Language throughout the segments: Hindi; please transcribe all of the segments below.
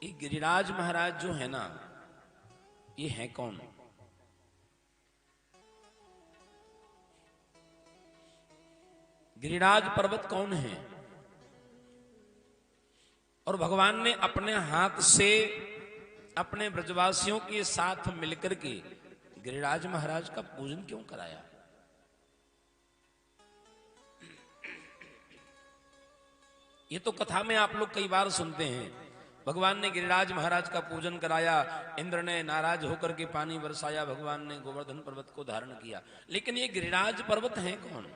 ये गिरिराज महाराज जो है ना, ये है कौन? गिरिराज पर्वत कौन है? और भगवान ने अपने हाथ से अपने ब्रजवासियों के साथ मिलकर के गिरिराज महाराज का पूजन क्यों कराया? ये तो कथा में आप लोग कई बार सुनते हैं, भगवान ने गिरिराज महाराज का पूजन कराया, इंद्र ने नाराज होकर के पानी बरसाया, भगवान ने गोवर्धन पर्वत को धारण किया। लेकिन ये गिरिराज पर्वत है कौन?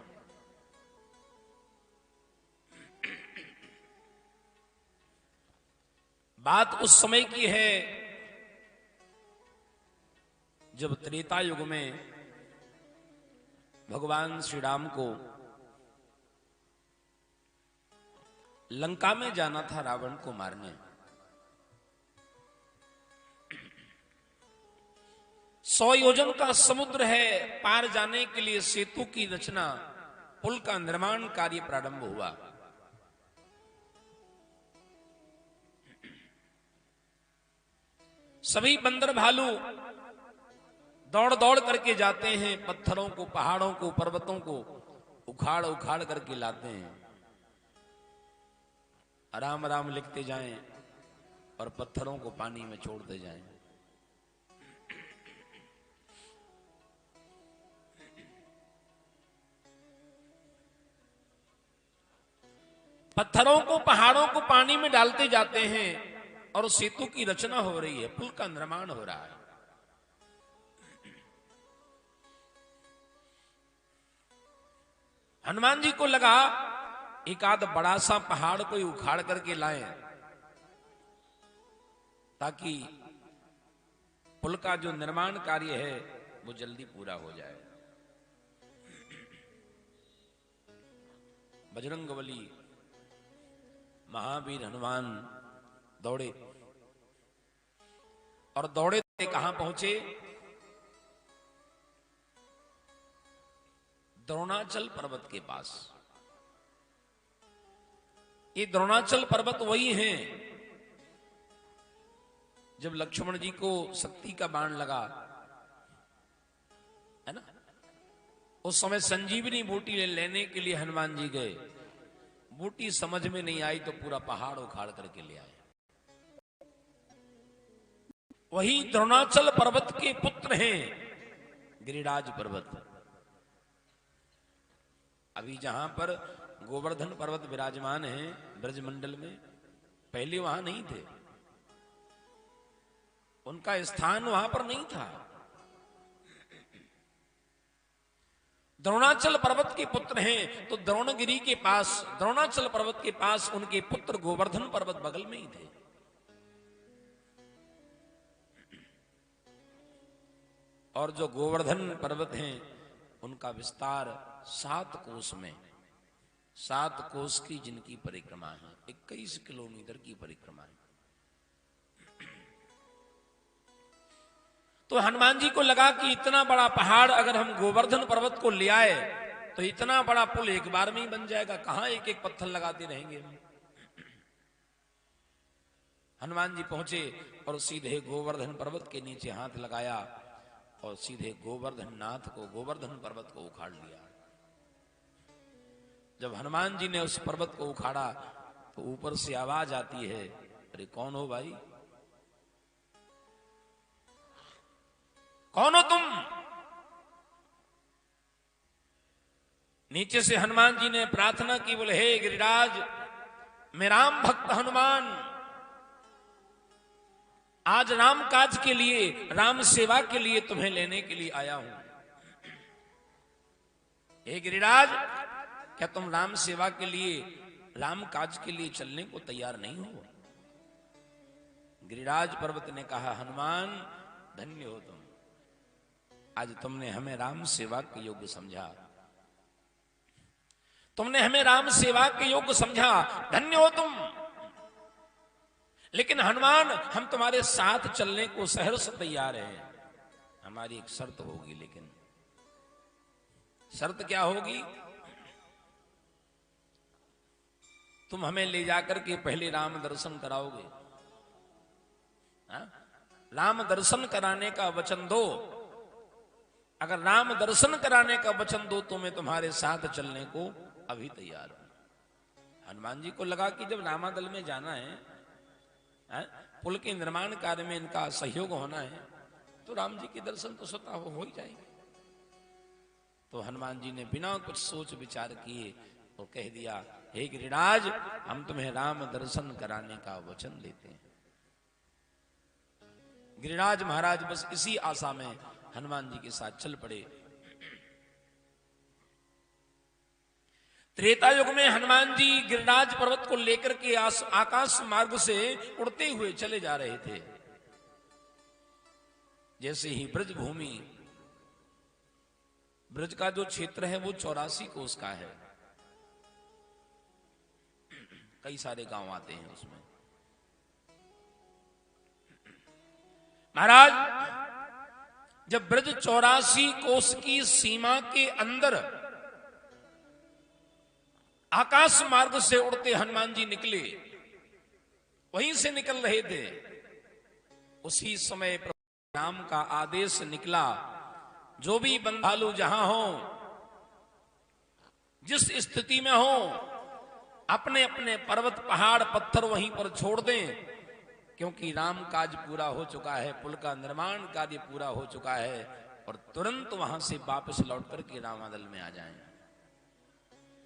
बात उस समय की है जब त्रेता युग में भगवान श्री राम को लंका में जाना था रावण को मारने। 100 योजन का समुद्र है, पार जाने के लिए सेतु की रचना, पुल का निर्माण कार्य प्रारंभ हुआ। सभी बंदर भालू दौड़ दौड़ करके जाते हैं, पत्थरों को, पहाड़ों को, पर्वतों को उखाड़ उखाड़ करके लाते हैं। राम राम लिखते जाएं और पत्थरों को पानी में छोड़ते जाएं। पत्थरों को, पहाड़ों को पानी में डालते जाते हैं और सेतु की रचना हो रही है, पुल का निर्माण हो रहा है। हनुमान जी को लगा एक आध बड़ा सा पहाड़ कोई उखाड़ करके लाएं ताकि पुल का जो निर्माण कार्य है वो जल्दी पूरा हो जाए। बजरंगबली महावीर हनुमान दौड़े और दौड़े कहां पहुंचे? द्रोणाचल पर्वत के पास। ये द्रोणाचल पर्वत वही है जब लक्ष्मण जी को शक्ति का बाण लगा, है ना? उस समय संजीवनी बूटी लेने के लिए हनुमान जी गए, बूटी समझ में नहीं आई तो पूरा पहाड़ उखाड़ करके ले आए। वही द्रोणाचल पर्वत के पुत्र हैं गिरिराज पर्वत। अभी जहां पर गोवर्धन पर्वत विराजमान है ब्रजमंडल में, पहले वहां नहीं थे, उनका स्थान वहां पर नहीं था। द्रोणाचल पर्वत के पुत्र हैं, तो द्रोणगिरी के पास, द्रोणाचल पर्वत के पास उनके पुत्र गोवर्धन पर्वत बगल में ही थे। और जो गोवर्धन पर्वत हैं उनका विस्तार 7 कोस में, 7 कोस की जिनकी परिक्रमा है, 21 किलोमीटर की परिक्रमा है। तो हनुमान जी को लगा कि इतना बड़ा पहाड़ अगर हम गोवर्धन पर्वत को ले आए तो इतना बड़ा पुल एक बार में ही बन जाएगा, कहां एक एक पत्थर लगाते रहेंगे। हनुमान जी पहुंचे और सीधे गोवर्धन पर्वत के नीचे हाथ लगाया और सीधे गोवर्धन नाथ को, गोवर्धन पर्वत को उखाड़ लिया। जब हनुमान जी ने उस पर्वत को उखाड़ा तो ऊपर से आवाज आती है, अरे कौन हो भाई, कौन हो तुम? नीचे से हनुमान जी ने प्रार्थना की, बोले हे गिरिराज, मैं राम भक्त हनुमान आज राम काज के लिए, राम सेवा के लिए तुम्हें लेने के लिए आया हूं। हे गिरिराज, क्या तुम राम सेवा के लिए, राम काज के लिए चलने को तैयार नहीं हो? गिरिराज पर्वत ने कहा, हनुमान धन्य हो तुम, आज तुमने हमें राम सेवा के योग्य समझा, तुमने हमें राम सेवा के योग्य समझा, धन्य हो तुम। लेकिन हनुमान, हम तुम्हारे साथ चलने को सहर्ष तैयार हैं, हमारी एक शर्त होगी। लेकिन शर्त क्या होगी? तुम हमें ले जाकर के पहले राम दर्शन कराओगे, हाँ? राम दर्शन कराने का वचन दो। अगर राम दर्शन कराने का वचन दो तो मैं तुम्हारे साथ चलने को अभी तैयार हूं। हनुमान जी को लगा कि जब रामादल में जाना है, पुल के निर्माण कार्य में इनका सहयोग होना है, तो राम जी के दर्शन तो स्वतः हो ही जाएंगे। तो हनुमान जी ने बिना कुछ सोच विचार किए तो कह दिया, हे गिरिराज, हम तुम्हें राम दर्शन कराने का वचन देते हैं। गिरिराज महाराज बस इसी आशा में हनुमान जी के साथ चल पड़े। त्रेता युग में हनुमान जी गिरिराज पर्वत को लेकर के आकाश मार्ग से उड़ते हुए चले जा रहे थे। जैसे ही ब्रज भूमि, ब्रज का जो क्षेत्र है वो 84 कोस का है, कई सारे गांव आते हैं उसमें। महाराज जब ब्रज 84 कोस की सीमा के अंदर आकाश मार्ग से उड़ते हनुमान जी निकले, वहीं से निकल रहे थे, उसी समय प्रभु राम का आदेश निकला, जो भी बंधालु जहां हो, जिस स्थिति में हो, अपने अपने पर्वत पहाड़ पत्थर वहीं पर छोड़ दें, क्योंकि राम काज पूरा हो चुका है, पुल का निर्माण कार्य पूरा हो चुका है, और तुरंत वहां से वापस लौट करके रामादल में आ जाएं।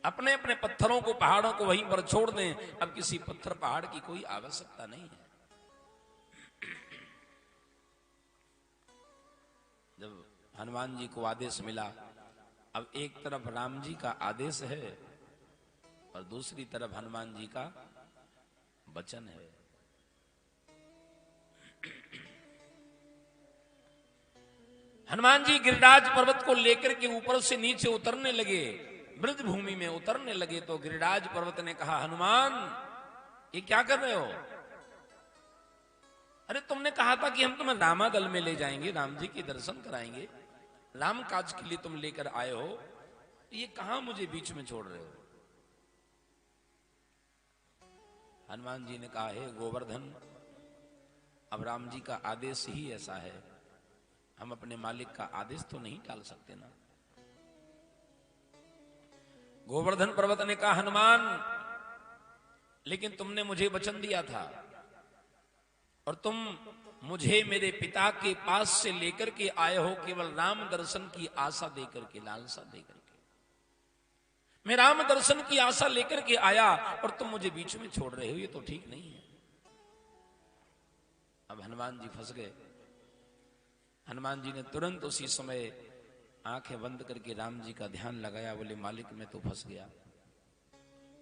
अपने अपने पत्थरों को, पहाड़ों को वहीं पर छोड़ दें। अब किसी पत्थर पहाड़ की कोई आवश्यकता नहीं है। जब हनुमान जी को आदेश मिला, अब एक तरफ राम जी का आदेश है और दूसरी तरफ हनुमान जी का वचन है। हनुमान जी गिरिराज पर्वत को लेकर के ऊपर से नीचे उतरने लगे, ब्रज भूमि में उतरने लगे, तो गिरिराज पर्वत ने कहा, हनुमान ये क्या कर रहे हो? अरे तुमने कहा था कि हम तुम्हें रामादल में ले जाएंगे, राम जी के दर्शन कराएंगे, राम काज के लिए तुम लेकर आए हो, ये कहां मुझे बीच में छोड़ रहे हो? हनुमान जी ने कहा, हे गोवर्धन, अब राम जी का आदेश ही ऐसा है, हम अपने मालिक का आदेश तो नहीं टाल सकते ना। गोवर्धन पर्वत ने कहा, हनुमान लेकिन तुमने मुझे वचन दिया था और तुम मुझे मेरे पिता के पास से लेकर के आए हो केवल राम दर्शन की आशा देकर के, लालसा देकर के। मैं राम दर्शन की आशा लेकर के आया और तुम मुझे बीच में छोड़ रहे हो, ये तो ठीक नहीं है। अब हनुमान जी फंस गए। हनुमान जी ने तुरंत उसी समय आंखें बंद करके राम जी का ध्यान लगाया, बोले, मालिक मैं तो फंस गया,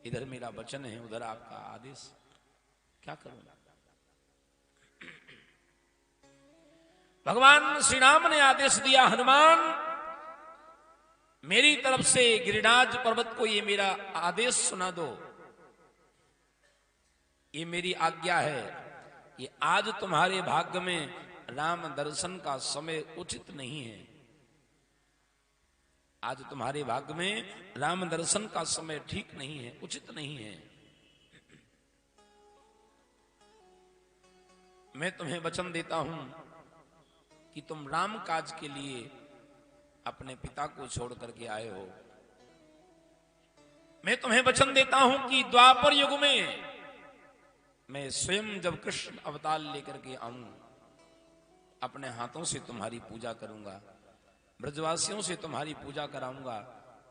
इधर मेरा वचन है, उधर आपका आदेश, क्या करूं? भगवान श्री राम ने आदेश दिया, हनुमान मेरी तरफ से गिरिराज पर्वत को ये मेरा आदेश सुना दो, ये मेरी आज्ञा है, ये आज तुम्हारे भाग्य में राम दर्शन का समय उचित नहीं है। आज तुम्हारे भाग्य में राम दर्शन का समय ठीक नहीं है, उचित नहीं है। मैं तुम्हें वचन देता हूं कि तुम राम काज के लिए अपने पिता को छोड़ करके आए हो। मैं तुम्हें वचन देता हूं कि द्वापर युग में मैं स्वयं जब कृष्ण अवतार लेकर के आऊं, अपने हाथों से तुम्हारी पूजा करूंगा, ब्रजवासियों से तुम्हारी पूजा कराऊंगा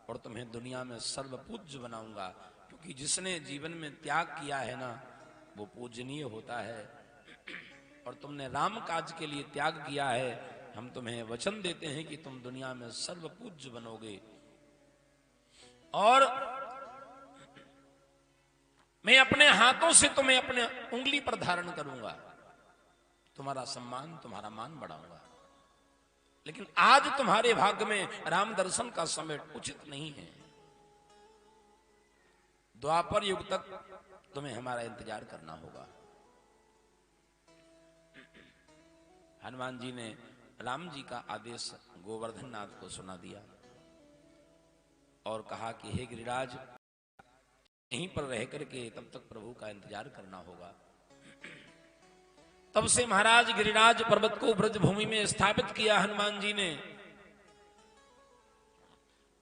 और तुम्हें दुनिया में सर्वपूज्य बनाऊंगा, क्योंकि जिसने जीवन में त्याग किया है ना, वो पूजनीय होता है। और तुमने राम काज के लिए त्याग किया है, हम तुम्हें वचन देते हैं कि तुम दुनिया में सर्वपूज्य बनोगे। और मैं अपने हाथों से तुम्हें अपने उंगली पर धारण करूंगा, तुम्हारा सम्मान, तुम्हारा मान बढ़ाऊंगा। लेकिन आज तुम्हारे भाग्य में राम दर्शन का समय उचित नहीं है। द्वापर युग तक तुम्हें हमारा इंतजार करना होगा। हनुमान जी ने राम जी का आदेश गोवर्धन नाथ को सुना दिया और कहा कि हे गिरिराज, यहीं पर रह करके तब तक प्रभु का इंतजार करना होगा। तब से महाराज गिरिराज पर्वत को ब्रजभूमि में स्थापित किया हनुमान जी ने।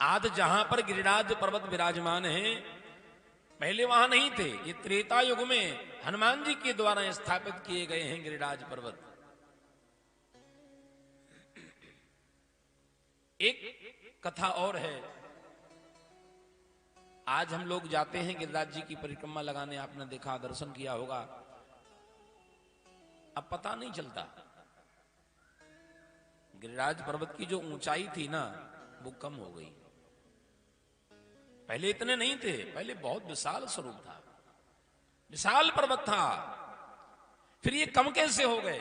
आज जहां पर गिरिराज पर्वत विराजमान है, पहले वहां नहीं थे। ये त्रेता युग में हनुमान जी के द्वारा स्थापित किए गए हैं गिरिराज पर्वत। एक कथा और है। आज हम लोग जाते हैं गिरिराज जी की परिक्रमा लगाने, आपने देखा, दर्शन किया होगा। अब पता नहीं चलता। गिरिराज पर्वत की जो ऊंचाई थी ना, वो कम हो गई। पहले इतने नहीं थे, पहले बहुत विशाल स्वरूप था, विशाल पर्वत था। फिर ये कम कैसे हो गए?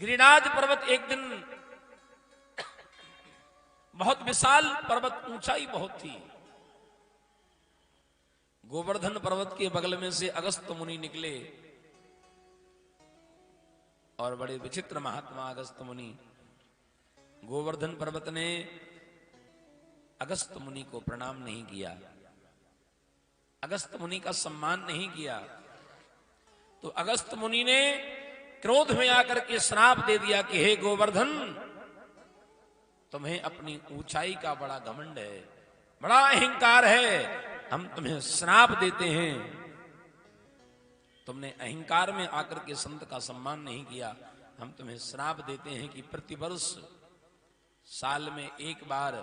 गिरिराज पर्वत एक दिन, बहुत विशाल पर्वत, ऊंचाई बहुत थी। गोवर्धन पर्वत के बगल में से अगस्त मुनि निकले, और बड़े विचित्र महात्मा अगस्त मुनि। गोवर्धन पर्वत ने अगस्त मुनि को प्रणाम नहीं किया, अगस्त मुनि का सम्मान नहीं किया। तो अगस्त मुनि ने क्रोध में आकर के श्राप दे दिया कि हे गोवर्धन, तुम्हें अपनी ऊंचाई का बड़ा घमंड है, बड़ा अहंकार है, हम तुम्हें श्राप देते हैं। तुमने अहंकार में आकर के संत का सम्मान नहीं किया, हम तुम्हें श्राप देते हैं कि प्रतिवर्ष साल में एक बार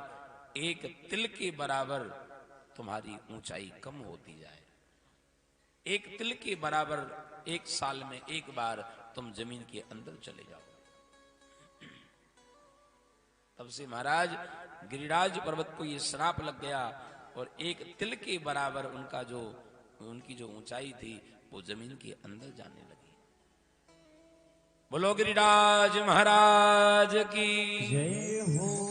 एक तिल के बराबर तुम्हारी ऊंचाई कम होती जाए। एक तिल के बराबर एक साल में एक बार तुम जमीन के अंदर चले जाओ। तब से महाराज गिरिराज पर्वत को ये श्राप लग गया, और एक तिल के बराबर उनकी जो ऊंचाई थी वो जमीन के अंदर जाने लगी। बोलो गिरिराज महाराज की जय हो।